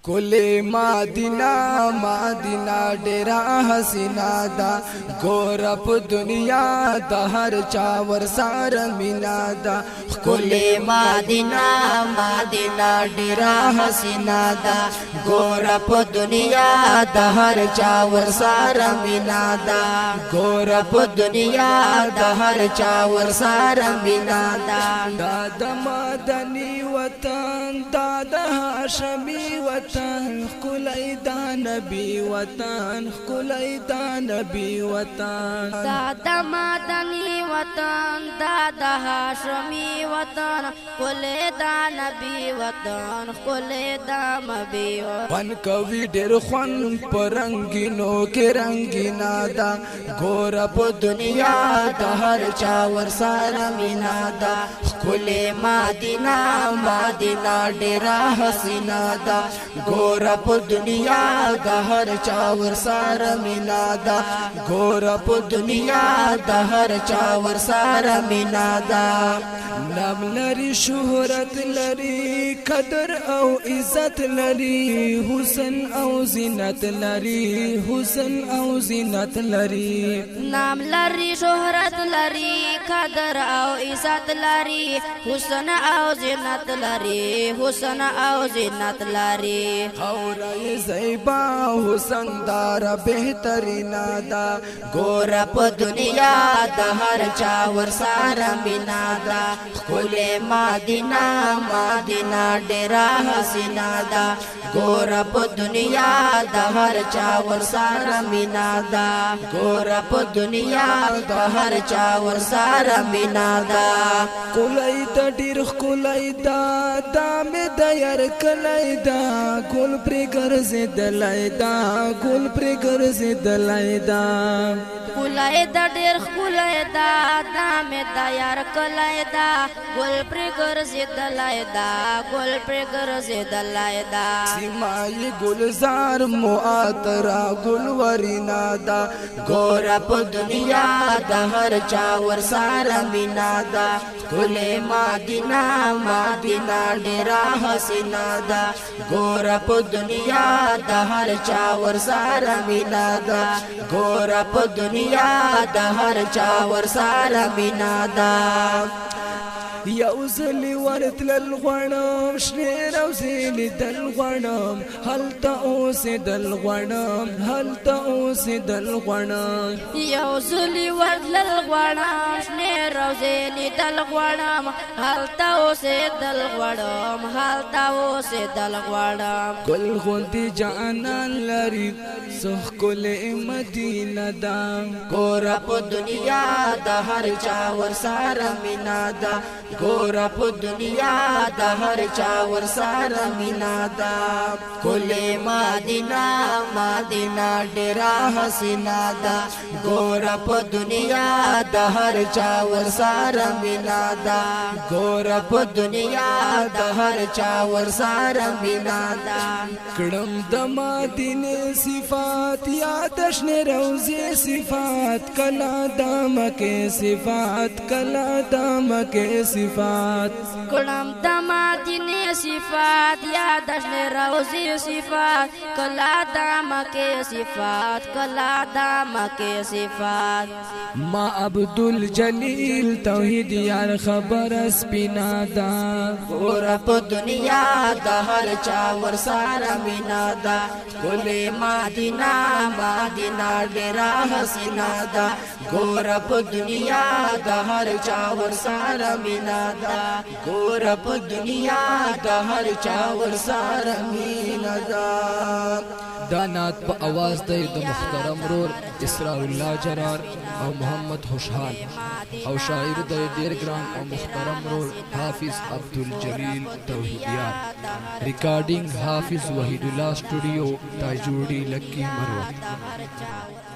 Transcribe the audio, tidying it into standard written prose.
کلی مدینہ مدینہ ډیرا حسینا دا ګور په دنیا د هر چا ور سره مینا دا کلی مدینہ مدینہ ډیرا حسینا دا ګور په دنیا د هر چا ور سره مینا دا ګور په دنیا د هر چا ور سره مینا دا د مدنی وطن د هاشمی وطن کلی دا نبی وطن کلی دا نبی وطن د مدنی وطن د هاشمی وطن کلی دا نبی وطن کلی دا نبی وطن کوي ډېر خوان پرنګینو کې رنگینا دا ګور په دنیا د هر چا ور سره مینا دا کلی مدینہ مدینہ ډیرا حسینا دا ګور په دنیا د هر چا ور سره مینا دا ګور په دنیا د هر چا ور سره مینا دا نام لري شهرت لري قدر او عزت لري حسن او زینت لري حسن او زینت لري نام لري شهرت لري قدر او عزت لري حسن او زینت لري حسن او زینت لري خورای زیبا حسن دار بهترین دا ګور په دنیا د هر چا ور سره مینا دا کلی مدینہ مدینہ ډیرا حسینا دا ګور په دنیا د هر چا ور سره مینا دا ګور په دنیا د هر چا ور سره مینا دا کلی د ډیر کلی دا مې د یار کلی دا ګل پر ګرځیدلای دا ګل پر ګرځیدلای دا کلی د ډیر کلی دا مې د یار کلی دا ګل پر ګرځیدلای دا ګل پر ګرځیدلای دا سیمای گلزار معطرا گلورینا دا ګور په دنیا د هر چا ور سره مینا دا کلی مدینہ مدینہ ډیرا حسینا دا ګور په دنیا د هر چا ور سره مینا دا ګور په دنیا د هر چا ور سره مینا دا یو زلی ورتلل غواړم شنې روزې لیدل غواړم هلته اوسېدل غواړم هلته اوسېدل غواړم یو زلی ورتلل غواړم شنې روزې لیدل غواړم هلته اوسېدل غواړم هلته اوسېدل غواړم ګل غوندې جانان لري څه ښکلې مدینه ده ګور په دنیا د هر چا ور سره مینا ده ګور په دنیا د هر چا ور سره مینا دا کلی مدینہ مدینہ ډیرا حسینا دا ګور په دنیا د هر چا ور سره مینا دا ګور په دنیا د هر چا ور سره مینا دا کړم د مدینه صفات یاد شنه روزي صفات کلا د مکه صفات کلا د مکه صفات کړم د مدینه صفات یاد شنه روزي صفات کلا د مکه صفات کلا د مکه صفات ما عبدالجلیل توحید یار خبر سپینا دا ګور په دنیا د هر چا ور سره مینا دا کلی مدینہ مدینہ ډیرا حسینا دا ګور په دنیا د هر چا ور سره مینا دا ګور په دنیا د هر چا ور سره مینا دا دانات په आवाज د محترم رور اسراء الله جرار او محمد خوشحال او شاعر د ډیر ګران او محترم رور حافظ عبدالجلیل توحیدیار ریکارډینګ حافظ وحید الله سټوډیو تاجوړی لکی مروه